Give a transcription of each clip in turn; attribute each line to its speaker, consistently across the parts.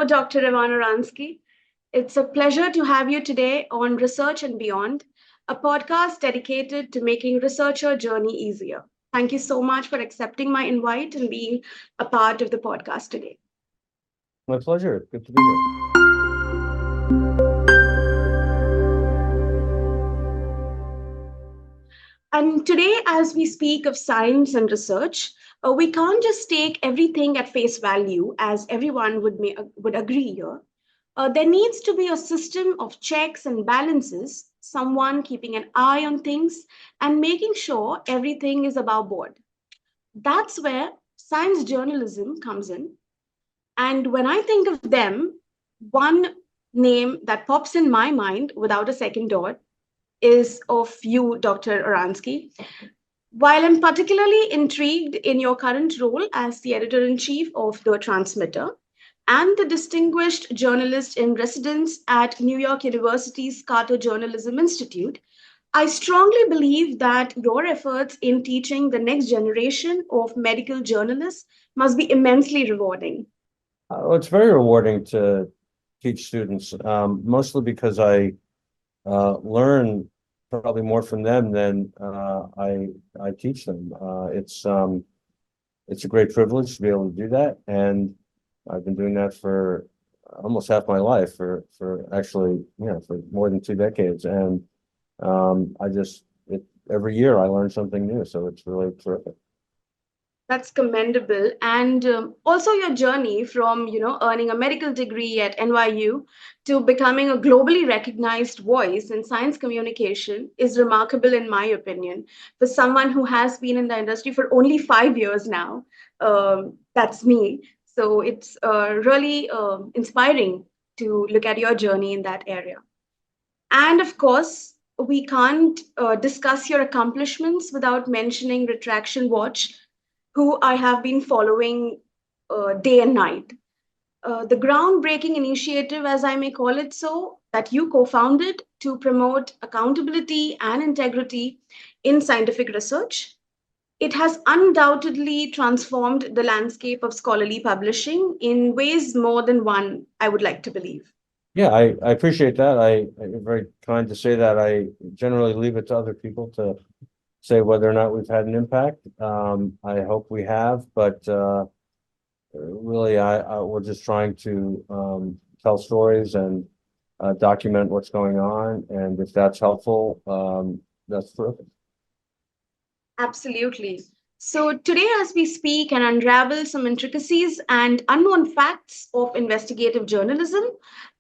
Speaker 1: Dr. Ivan Oransky. It's a pleasure to have you today on Research and Beyond, a podcast dedicated to making researcher journey easier. Thank you so much for accepting my invite and being a part of the podcast today.
Speaker 2: My pleasure. Good to be here.
Speaker 1: And today, as we speak of science and research, we can't just take everything at face value, as everyone would agree here. There needs to be a system of checks and balances, someone keeping an eye on things and making sure everything is above board. That's where science journalism comes in. And when I think of them, one name that pops in my mind without a second thought is of you, Dr. Oransky. While I'm particularly intrigued in your current role as the editor in chief of The Transmitter and the distinguished journalist in residence at New York University's Carter Journalism Institute, I strongly believe that your efforts in teaching the next generation of medical journalists must be immensely rewarding.
Speaker 2: It's very rewarding to teach students, mostly because I learn probably more from them than I teach them. It's a great privilege to be able to do that, and I've been doing that for almost half my life, for actually, for more than 2 decades, and every year I learn something new, so it's really terrific.
Speaker 1: That's commendable. And also your journey from, earning a medical degree at NYU to becoming a globally recognized voice in science communication is remarkable, in my opinion, for someone who has been in the industry for only 5 years now. That's me. So it's really inspiring to look at your journey in that area. And of course, we can't discuss your accomplishments without mentioning Retraction Watch, who I have been following day and night. The groundbreaking initiative, as I may call it so, that you co founded to promote accountability and integrity in scientific research. It has undoubtedly transformed the landscape of scholarly publishing in ways more than one, I would like to believe.
Speaker 2: Yeah, I appreciate that. You're very kind to say that. I generally leave it to other people to say whether or not we've had an impact. I hope we have, but really, we're just trying to tell stories and document what's going on, and if that's helpful, that's terrific.
Speaker 1: Absolutely. So, today, as we speak and unravel some intricacies and unknown facts of investigative journalism,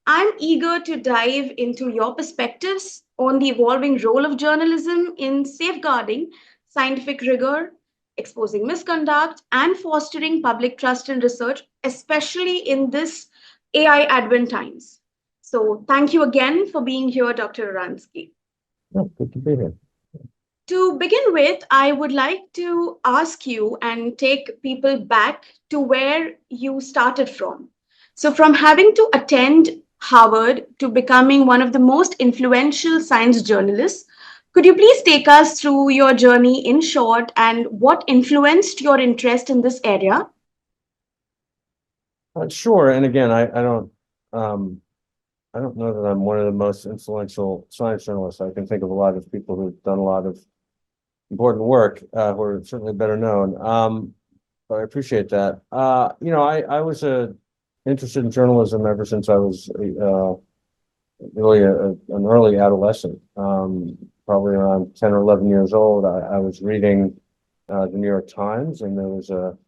Speaker 1: I'm eager to dive into your perspectives on the evolving role of journalism in safeguarding scientific rigor, exposing misconduct, and fostering public trust in research, especially in this AI advent times. So, thank you again for being here, Dr. Oransky.
Speaker 2: Yeah, good to be here.
Speaker 1: To begin with, I would like to ask you and take people back to where you started from. So, from having to attend Harvard to becoming one of the most influential science journalists, could you please take us through your journey in short and what influenced your interest in this area?
Speaker 2: Sure. And again, um, I don't know that I'm one of the most influential science journalists. I can think of a lot of people who've done a lot of important work, who are certainly better known. But I appreciate that. I was interested in journalism ever since I was really an early adolescent. Probably around 10 or 11 years old, I was reading the New York Times, and there was a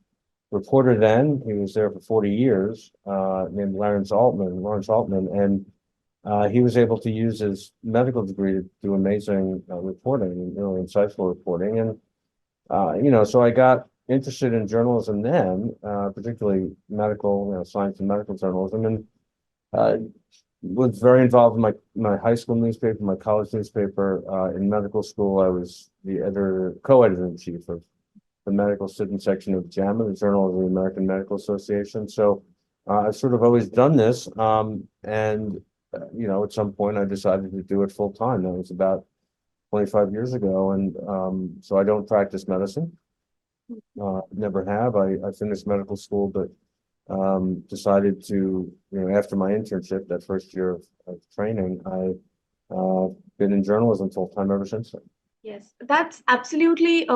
Speaker 2: reporter then, he was there for 40 years, named Lawrence Altman, and he was able to use his medical degree to do amazing reporting and really insightful reporting. And, so I got interested in journalism then, particularly medical, science and medical journalism, and was very involved in my high school newspaper, my college newspaper. In medical school, I was the co-editor-in-chief of the medical student section of JAMA, the Journal of the American Medical Association. So I've sort of always done this. And at some point I decided to do it full time. That was about 25 years ago. And so I don't practice medicine. Never have. I finished medical school, but decided to, after my internship, that first year of training, been in journalism full time ever since then.
Speaker 1: Yes, that's absolutely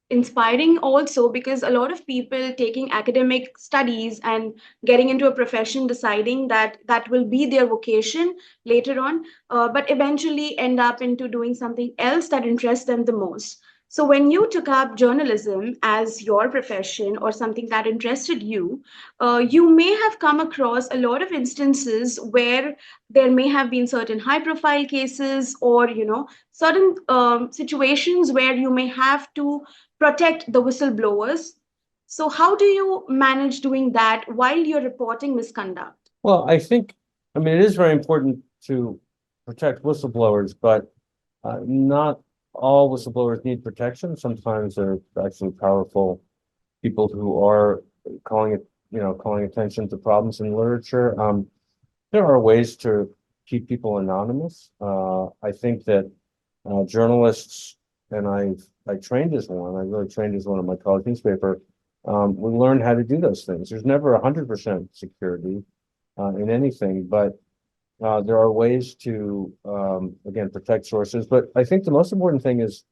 Speaker 1: inspiring also, because a lot of people taking academic studies and getting into a profession, deciding that that will be their vocation later on, but eventually end up into doing something else that interests them the most. So when you took up journalism as your profession or something that interested you, you may have come across a lot of instances where there may have been certain high profile cases, or certain situations where you may have to protect the whistleblowers. So how do you manage doing that while you're reporting misconduct?
Speaker 2: Well, I mean, it is very important to protect whistleblowers, but not all whistleblowers need protection. Sometimes they're actually powerful people who are calling it, calling attention to problems in literature. There are ways to keep people anonymous. I think that journalists, and I trained as one. I really trained as one in my college newspaper. We learned how to do those things. There's never 100% security in anything, but there are ways to again protect sources. But I think the most important thing is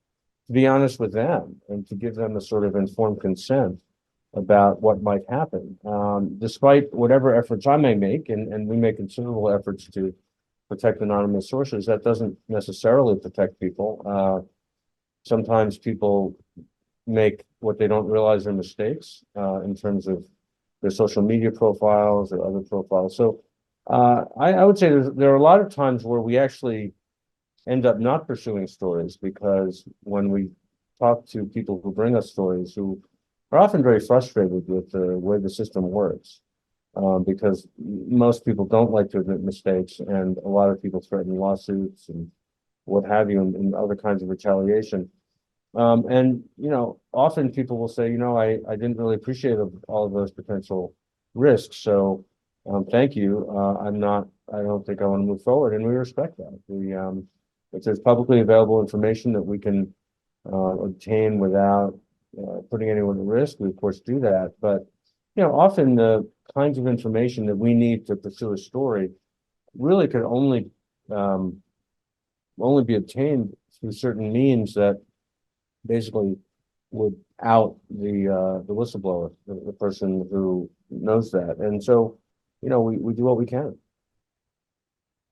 Speaker 2: to be honest with them and to give them a sort of informed consent about what might happen. Despite whatever efforts I may make, and we make considerable efforts to protect anonymous sources, that doesn't necessarily protect people. Sometimes people make what they don't realize are mistakes in terms of their social media profiles or other profiles. So I would say there are a lot of times where we actually end up not pursuing stories, because when we talk to people who bring us stories who are often very frustrated with the way the system works, because most people don't like to admit mistakes, and a lot of people threaten lawsuits and what have you, and other kinds of retaliation. And often people will say, I didn't really appreciate all of those potential risks, so thank you. I don't think I want to move forward, and we respect that. If there's publicly available information that we can obtain without putting anyone at risk, we of course do that. But often the kinds of information that we need to pursue a story really could only be obtained through certain means that basically would out the whistleblower, the person who knows that. And so, we do what we can.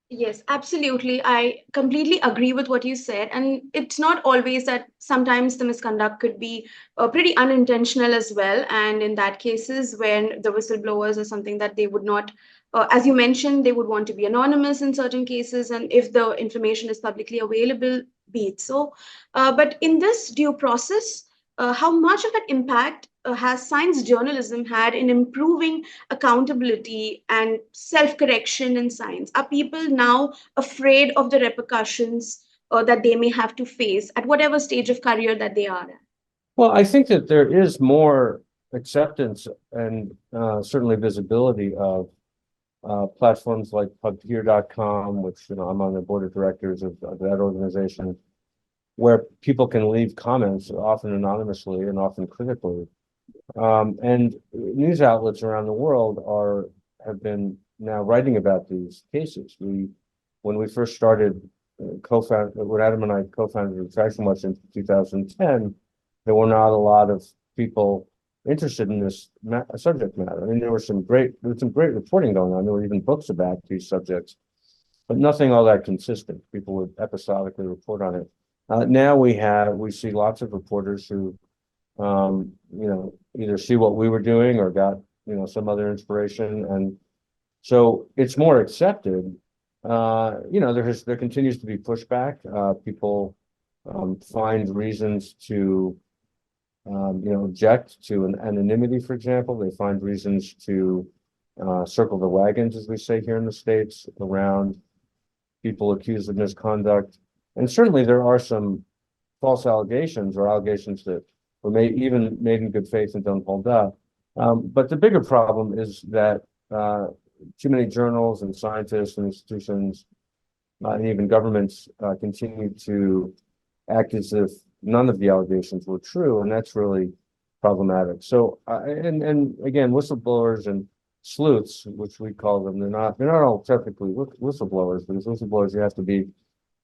Speaker 1: Yes, absolutely. I completely agree with what you said. And it's not always that, sometimes the misconduct could be pretty unintentional as well. And in that cases, when the whistleblowers are something that they would not, as you mentioned, they would want to be anonymous in certain cases. And if the information is publicly available, be it so. But in this due process, how much of an impact has science journalism had in improving accountability and self correction in science? Are people now afraid of the repercussions that they may have to face at whatever stage of career that they are at?
Speaker 2: Well, I think that there is more acceptance and certainly visibility of platforms like pubpeer.com, which I'm on the board of directors of that organization, where people can leave comments, often anonymously and often critically. And news outlets around the world have been now writing about these cases. When we first started, when Adam and I co-founded Retraction Watch in 2010, there were not a lot of people interested in this subject matter. I mean, there was some great reporting going on. There were even books about these subjects, but nothing all that consistent. People would episodically report on it. Now we see lots of reporters who either see what we were doing or got, some other inspiration. And so it's more accepted. There continues to be pushback. People find reasons to, object to an anonymity, for example. They find reasons to circle the wagons, as we say here in the States, around people accused of misconduct. And certainly there are some false allegations or allegations that were made in good faith and don't hold up. But the bigger problem is that too many journals and scientists and institutions and even governments continue to act as if none of the allegations were true, and that's really problematic. So, and again, whistleblowers and sleuths, which we call them. They're not all technically whistleblowers, because whistleblowers, you have to be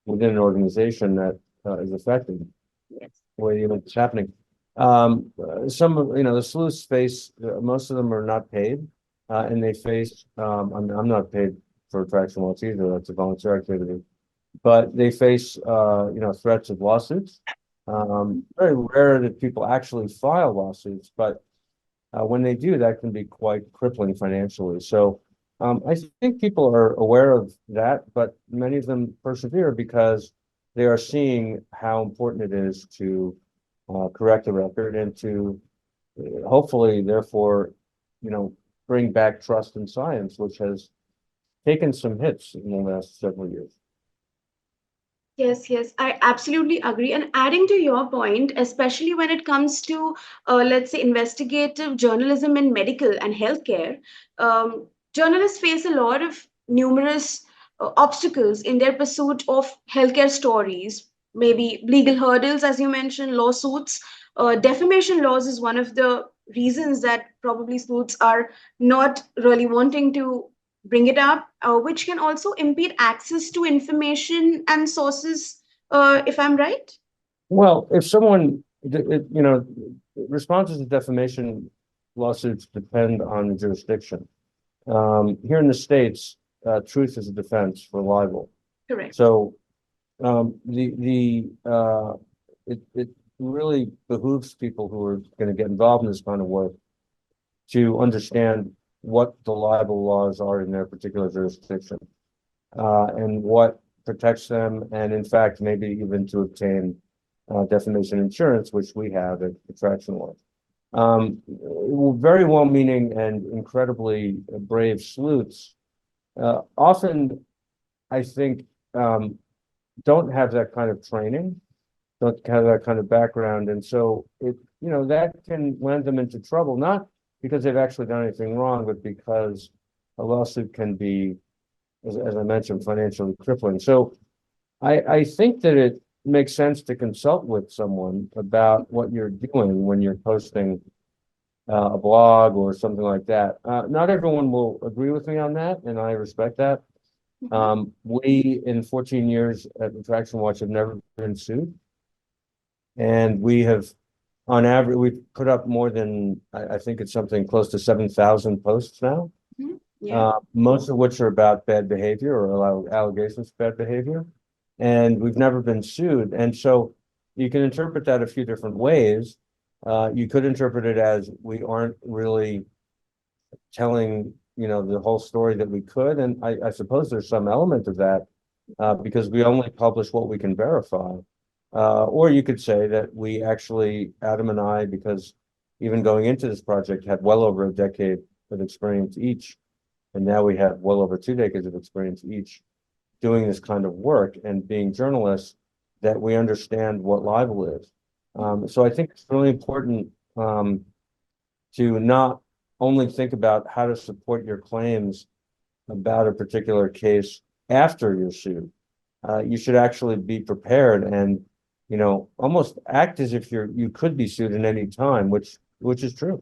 Speaker 2: within an organization that is affected
Speaker 1: Yes.
Speaker 2: where you know it's happening. Some of the sleuths face most of them are not paid, and they face. I'm not paid for Retraction Watch either. That's a volunteer activity, but they face threats of lawsuits. Very rare that people actually file lawsuits, but when they do, that can be quite crippling financially. So I think people are aware of that, but many of them persevere because they are seeing how important it is to correct the record and to hopefully, therefore, bring back trust in science, which has taken some hits in the last several years.
Speaker 1: Yes, yes, I absolutely agree. And adding to your point, especially when it comes to, let's say, investigative journalism in medical and healthcare, um, journalists face a lot of numerous obstacles in their pursuit of healthcare stories, maybe legal hurdles, as you mentioned, lawsuits. Defamation laws is one of the reasons that probably sleuths are not really wanting to bring it up, which can also impede access to information and sources, if I'm right.
Speaker 2: Well, if someone, responses to defamation lawsuits depend on the jurisdiction. Here in the States, truth is a defense for libel.
Speaker 1: Correct.
Speaker 2: So it really behooves people who are going to get involved in this kind of work to understand what the libel laws are in their particular jurisdiction, and what protects them, and in fact, maybe even to obtain defamation insurance, which we have at Retraction Watch. Very well-meaning and incredibly brave sleuths often, I think, don't have that kind of training, don't have that kind of background, and so that can land them into trouble, not because they've actually done anything wrong, but because a lawsuit can be, as I mentioned, financially crippling. So I think that it makes sense to consult with someone about what you're doing when you're posting a blog or something like that. Not everyone will agree with me on that, and I respect that. We, in 14 years at Retraction Watch, have never been sued. And we have, on average, we've put up more than, I think it's something close to 7,000 posts now.
Speaker 1: Yeah.
Speaker 2: Most of which are about bad behavior or allegations of bad behavior. And we've never been sued. And so you can interpret that a few different ways. You could interpret it as we aren't really telling, the whole story that we could. And I suppose there's some element of that, because we only publish what we can verify. Or you could say that we actually, Adam and I, because even going into this project, had well over a decade of experience each. And now we have well over 2 decades of experience each doing this kind of work and being journalists, that we understand what libel is. So I think it's really important to not only think about how to support your claims about a particular case after you're sued. You should actually be prepared and, almost act as if you could be sued at any time, which is true.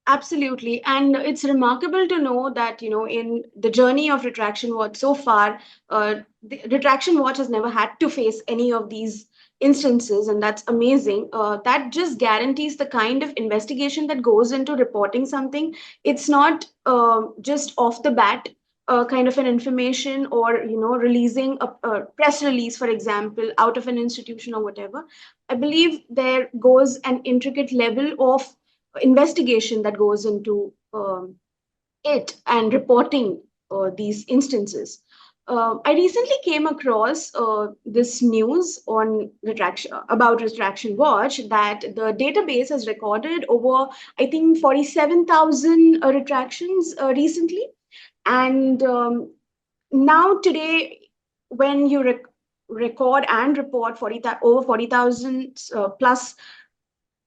Speaker 1: Absolutely. And it's remarkable to know that, in the journey of Retraction Watch so far, the Retraction Watch has never had to face any of these instances. And that's amazing. That just guarantees the kind of investigation that goes into reporting something. It's not just off the bat. Kind of an information, or releasing a press release, for example, out of an institution or whatever. I believe there goes an intricate level of investigation that goes into it and reporting these instances. I recently came across this news on retraction about Retraction Watch, that the database has recorded over, I think, 47,000 retractions recently, and now today, when you record and report over 40,000 plus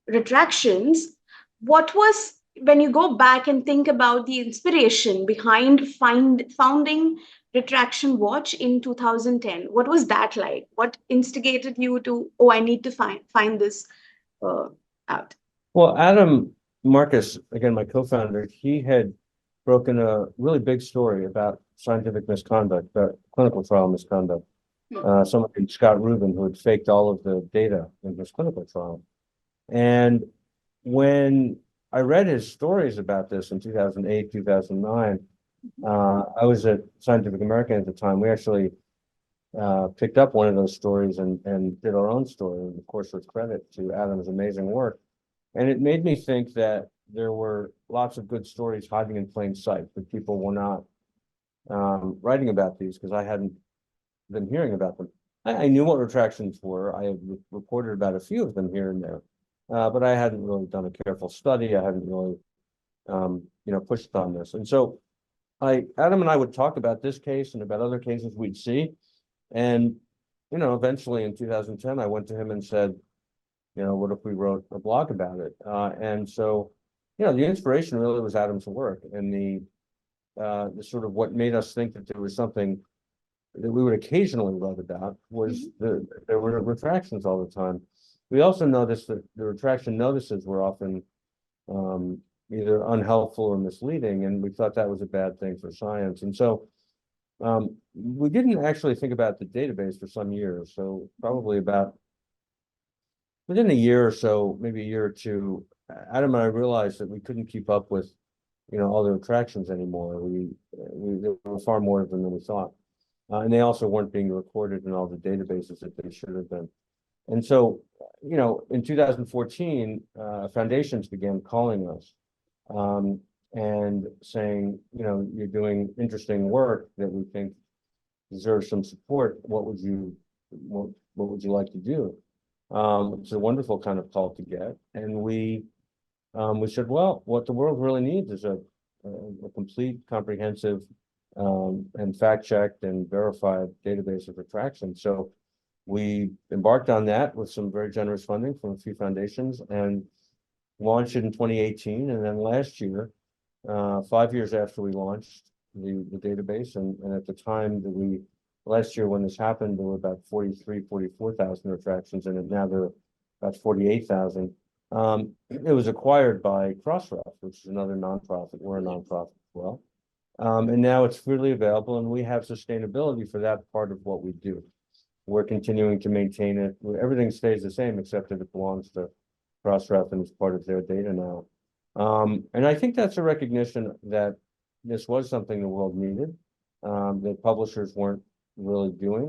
Speaker 1: retractions, what was, when you go back and think about the inspiration behind founding Retraction Watch in 2010, what was that like? What instigated you to, oh, I need to find this uh, out?
Speaker 2: Well, Adam Marcus, again, my co-founder, he had broken a really big story about scientific misconduct, clinical trial misconduct. Someone named Scott Rubin, who had faked all of the data in his clinical trial. And when I read his stories about this in 2008, 2009, I was at Scientific American at the time. We actually picked up one of those stories and did our own story, and of course, with credit to Adam's amazing work. And it made me think that there were lots of good stories hiding in plain sight, but people were not writing about these because I hadn't been hearing about them. I knew what retractions were. I had reported about a few of them here and there, but I hadn't really done a careful study. I hadn't really, pushed on this. And so Adam and I would talk about this case and about other cases we'd see. And, eventually in 2010, I went to him and said, what if we wrote a blog about it? And so, the inspiration really was Adam's work, and the sort of what made us think that there was something that we would occasionally write about was there were retractions all the time. We also noticed that the retraction notices were often either unhelpful or misleading, and we thought that was a bad thing for science. And so we didn't actually think about the database for some years. So probably about within a year or so, maybe a year or two, Adam and I realized that we couldn't keep up with, all the retractions anymore. There were far more of them than we thought. And they also weren't being recorded in all the databases that they should have been. And so, in 2014, foundations began calling us and saying, you're doing interesting work that we think deserves some support. What would you like to do? It's a wonderful kind of call to get. And we said, well, what the world really needs is a complete, comprehensive, and fact-checked and verified database of retraction. So we embarked on that with some very generous funding from a few foundations and launched it in 2018. And then last year, 5 years after we launched the database, and at the time that last year when this happened, there were about 44,000 retractions in it. Now there are about 48,000. It was acquired by Crossref, which is another nonprofit. We're a nonprofit as well. And now it's freely available, and we have sustainability for that part of what we do. We're continuing to maintain it. Everything stays the same, except that it belongs to Crossref and is part of their data now. And I think that's a recognition that this was something the world needed, that publishers weren't really doing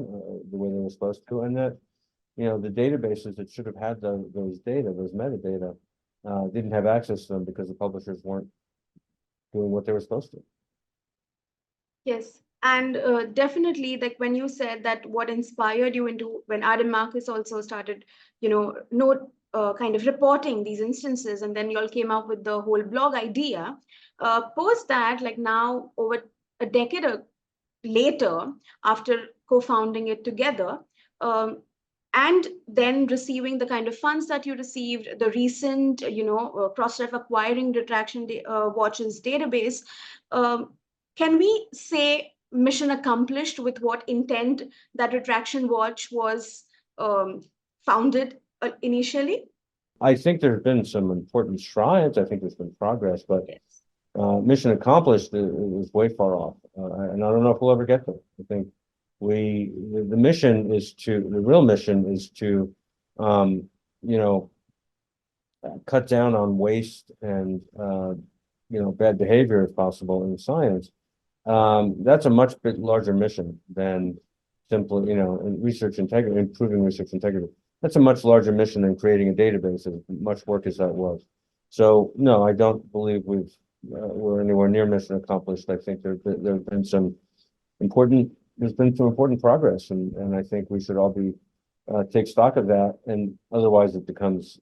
Speaker 2: the way they were supposed to, and that the databases that should have had those metadata, didn't have access to them because the publishers weren't doing what they were supposed to.
Speaker 1: Yes, and definitely, like when you said that what inspired you into when Adam Marcus also started, kind of reporting these instances, and then you all came up with the whole blog idea. Post that, like now over a decade later, after co-founding it together, and then receiving the kind of funds that you received, the recent, Crossref acquiring Retraction Watch's database. Can we say mission accomplished with what intent that Retraction Watch was founded initially?
Speaker 2: I think there have been some important strides. I think there's been progress, but yes. Mission accomplished is way far off, and I don't know if we'll ever get there. I think the real mission is to, cut down on waste and bad behavior if possible in science. That's a much larger mission than simply, in research integrity, improving research integrity. That's a much larger mission than creating a database, as much work as that was. So no, I don't believe we're anywhere near mission accomplished. I think there's been some important progress, and I think we should all take stock of that. And otherwise, it becomes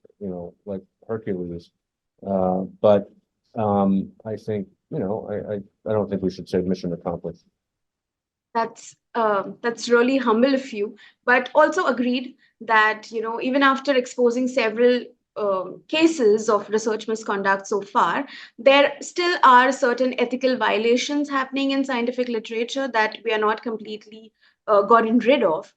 Speaker 2: like Hercules. But I think I don't think we should say mission accomplished.
Speaker 1: That's really humble of you, but also agreed that even after exposing several cases of research misconduct so far, there still are certain ethical violations happening in scientific literature that we are not completely gotten rid of.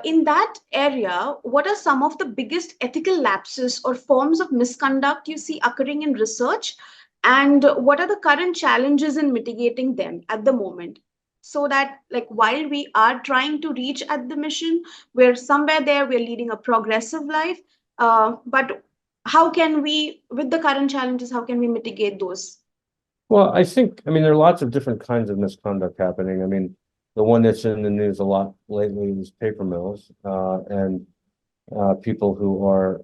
Speaker 1: In that area, what are some of the biggest ethical lapses or forms of misconduct you see occurring in research? and what are the current challenges in mitigating them at the moment, so that like while we are trying to reach at the mission, we're somewhere there, we're leading a progressive life, but how can we, with the current challenges, how can we mitigate those?
Speaker 2: Well, I think, I mean, there are lots of different kinds of misconduct happening. I mean, the one that's in the news a lot lately is paper mills, and people who are,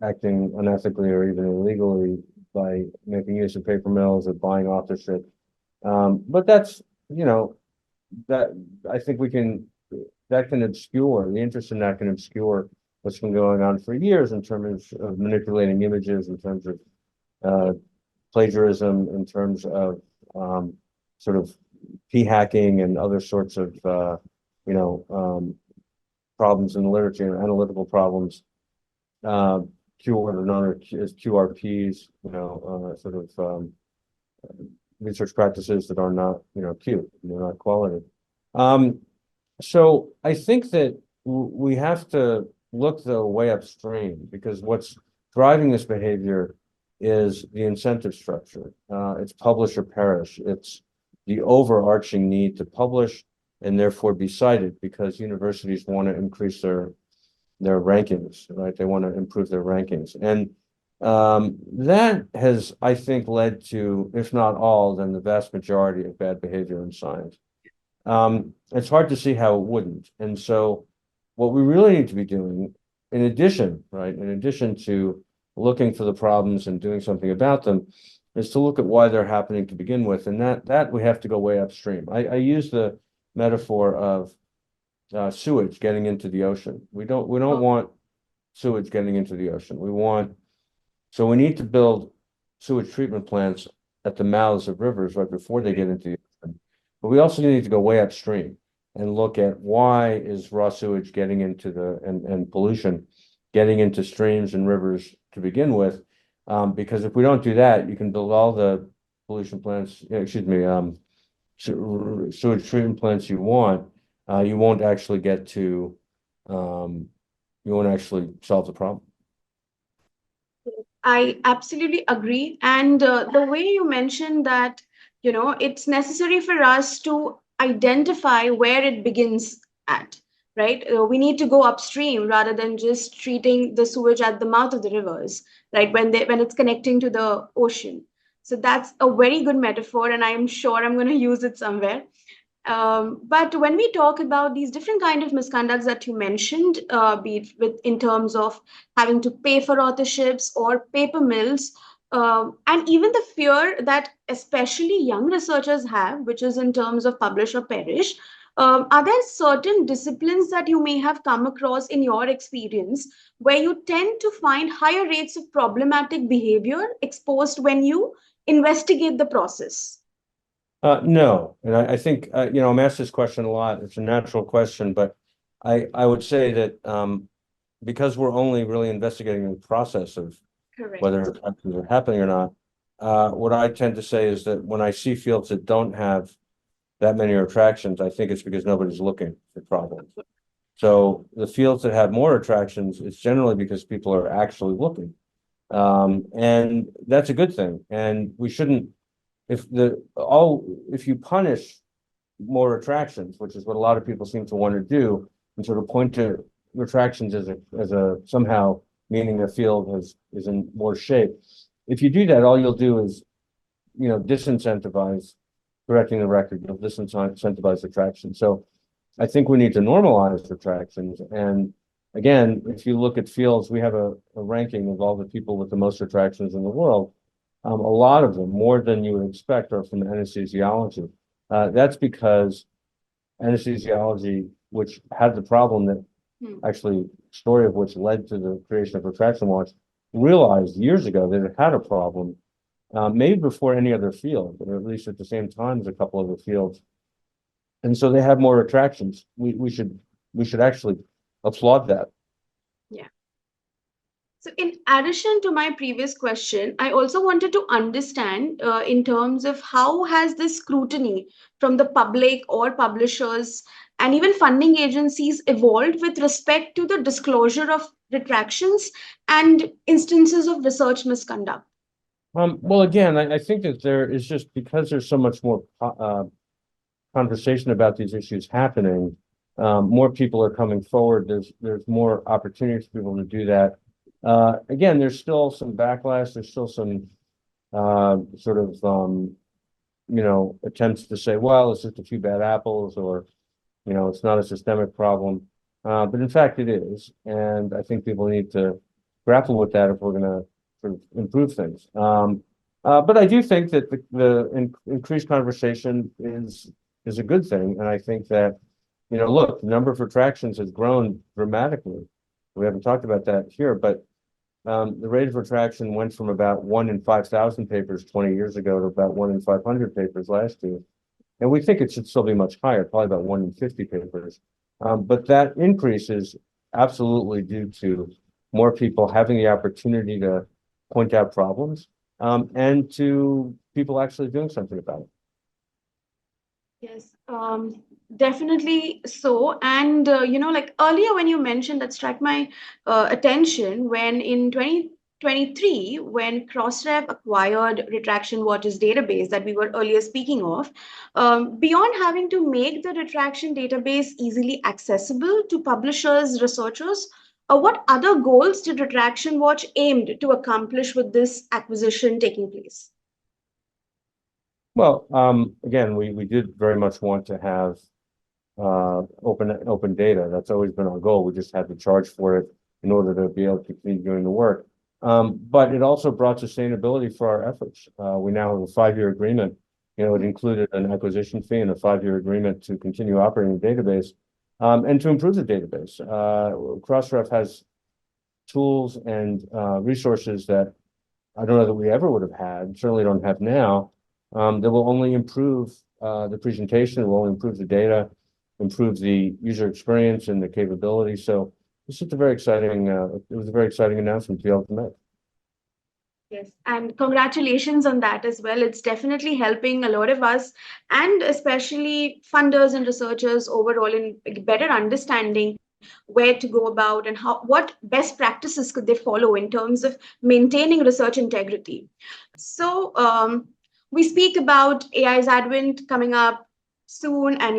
Speaker 2: acting unethically or even illegally by making use of paper mills or buying authorship. But that's, you know, that I think that can obscure, the interest in that can obscure what's been going on for years in terms of manipulating images, in terms of uh, plagiarism, in terms of sort of p hacking and other sorts of you know problems in the literature, analytical problems, uh, what are known as QRPs, sort of research practices that are not, Q, they're not quality. Um, so I think that we have to look the way upstream, because what's driving this behavior is the incentive structure. It's publish or perish. It's the overarching need to publish and therefore be cited, because universities want to increase their rankings, right? They want to improve their rankings. And that has, I think, led to, if not all, then the vast majority of bad behavior in science. It's hard to see how it wouldn't. And so what we really need to be doing, in addition, right, in addition to looking for the problems and doing something about them, is to look at why they're happening to begin with. And that we have to go way upstream. I use the metaphor of sewage getting into the ocean. We don't want sewage getting into the ocean. So we need to build sewage treatment plants at the mouths of rivers right before they get into the ocean. But we also need to go way upstream and look at why is raw sewage getting into and pollution getting into streams and rivers to begin with. Because if we don't do that, you can build all the pollution plants, sewage treatment plants you want. You won't actually get to, you won't actually solve the problem.
Speaker 1: I absolutely agree. And the way you mentioned that, it's necessary for us to identify where it begins at, right? We need to go upstream rather than just treating the sewage at the mouth of the rivers, right? When it's connecting to the ocean. So that's a very good metaphor, and I'm sure I'm going to use it somewhere. But when we talk about these different kind of misconducts that you mentioned, be it in terms of having to pay for authorships or paper mills, and even the fear that especially young researchers have, which is in terms of publish or perish, are there certain disciplines that you may have come across in your experience where you tend to find higher rates of problematic behavior exposed when you investigate the process?
Speaker 2: No, and I think, I'm asked this question a lot. It's a natural question, but I would say that because we're only really investigating the process of whether
Speaker 1: Correct.
Speaker 2: retractions are happening or not, what I tend to say is that when I see fields that don't have that many retractions, I think it's because nobody's looking for problems. So the fields that have more attractions, it's generally because people are actually looking. And that's a good thing. And we shouldn't, if you punish more retractions, which is what a lot of people seem to want to do, and sort of point to retractions as a somehow meaning a field is in more shape. If you do that, all you'll do is, disincentivize correcting the record. You'll disincentivize retraction. So I think we need to normalize retractions. And again, if you look at fields, we have a ranking of all the people with the most retractions in the world. A lot of them, more than you would expect, are from anesthesiology. That's because anesthesiology, which had the problem that actually, story of which led to the creation of Retraction Watch, realized years ago that it had a problem, maybe before any other field, or at least at the same time as a couple other fields. And so they have more retractions. We should actually applaud that.
Speaker 1: Yeah. So, in addition to my previous question, I also wanted to understand in terms of how has this scrutiny from the public or publishers and even funding agencies evolved with respect to the disclosure of retractions and instances of research misconduct?
Speaker 2: Well, again, I think that there is just because there's so much more conversation about these issues happening, more people are coming forward. There's more opportunities for people to do that. Again, there's still some backlash. There's still some sort of attempts to say, well, it's just a few bad apples, or it's not a systemic problem. But in fact, it is, and I think people need to grapple with that if we're going to sort of improve things. But I do think that the increased conversation is a good thing, and I think that look, the number of retractions has grown dramatically. We haven't talked about that here, but the rate of retraction went from about 1 in 5,000 papers 20 years ago to about 1 in 500 papers last year. And we think it should still be much higher, probably about 1 in 50 papers. But that increase is absolutely due to more people having the opportunity to point out problems, and to people actually doing something about it.
Speaker 1: Yes, definitely so. And, like earlier when you mentioned, that struck my attention when in 2023, when Crossref acquired Retraction Watch's database that we were earlier speaking of, beyond having to make the retraction database easily accessible to publishers, researchers, what other goals did Retraction Watch aimed to accomplish with this acquisition taking place?
Speaker 2: Well, again, we did very much want to have open data. That's always been our goal. We just had to charge for it in order to be able to continue doing the work. But it also brought sustainability for our efforts. We now have a 5-year agreement. It included an acquisition fee and a 5-year agreement to continue operating the database, and to improve the database. Crossref has tools and resources that I don't know that we ever would have had, certainly don't have now, that will only improve the presentation, will only improve the data, improve the user experience and the capability. So this is a very exciting, it was a very exciting announcement to be able to make.
Speaker 1: Yes, and congratulations on that as well. It's definitely helping a lot of us, and especially funders and researchers overall, in better understanding where to go about and what best practices could they follow in terms of maintaining research integrity. So we speak about AI's advent coming up soon, and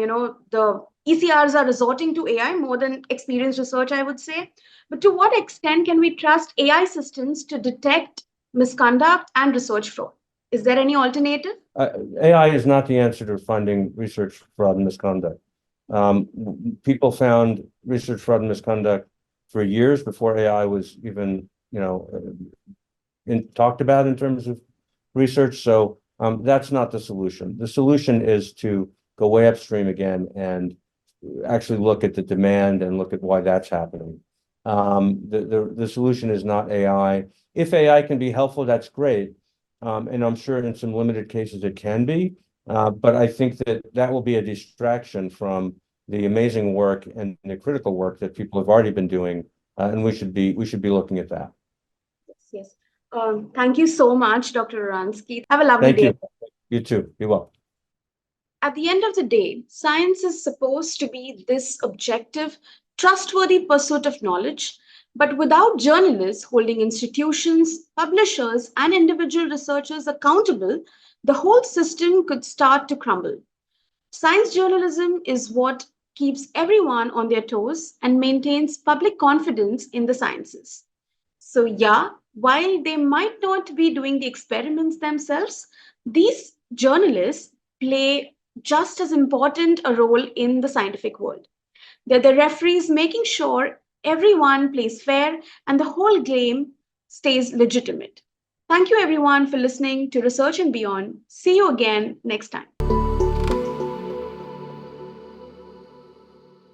Speaker 1: the ECRs are resorting to AI more than experienced research, I would say. But to what extent can we trust AI systems to detect misconduct and research fraud? Is there any alternative?
Speaker 2: AI is not the answer to finding research fraud and misconduct. People found research fraud and misconduct for years before AI was even, talked about in terms of research. So that's not the solution. The solution is to go way upstream again and actually look at the demand and look at why that's happening. The solution is not AI. If AI can be helpful, that's great. And I'm sure in some limited cases it can be. But I think that will be a distraction from the amazing work and the critical work that people have already been doing. And we should be looking at that.
Speaker 1: Yes, yes. Thank you so much, Dr. Oransky. Have a lovely
Speaker 2: Thank
Speaker 1: day.
Speaker 2: you. You too. Be well.
Speaker 1: At the end of the day, science is supposed to be this objective, trustworthy pursuit of knowledge. But without journalists holding institutions, publishers, and individual researchers accountable, the whole system could start to crumble. Science journalism is what keeps everyone on their toes and maintains public confidence in the sciences. So, yeah, while they might not be doing the experiments themselves, these journalists play just as important a role in the scientific world. They're the referees making sure everyone plays fair and the whole game stays legitimate. Thank you, everyone, for listening to Research and Beyond. See you again next time.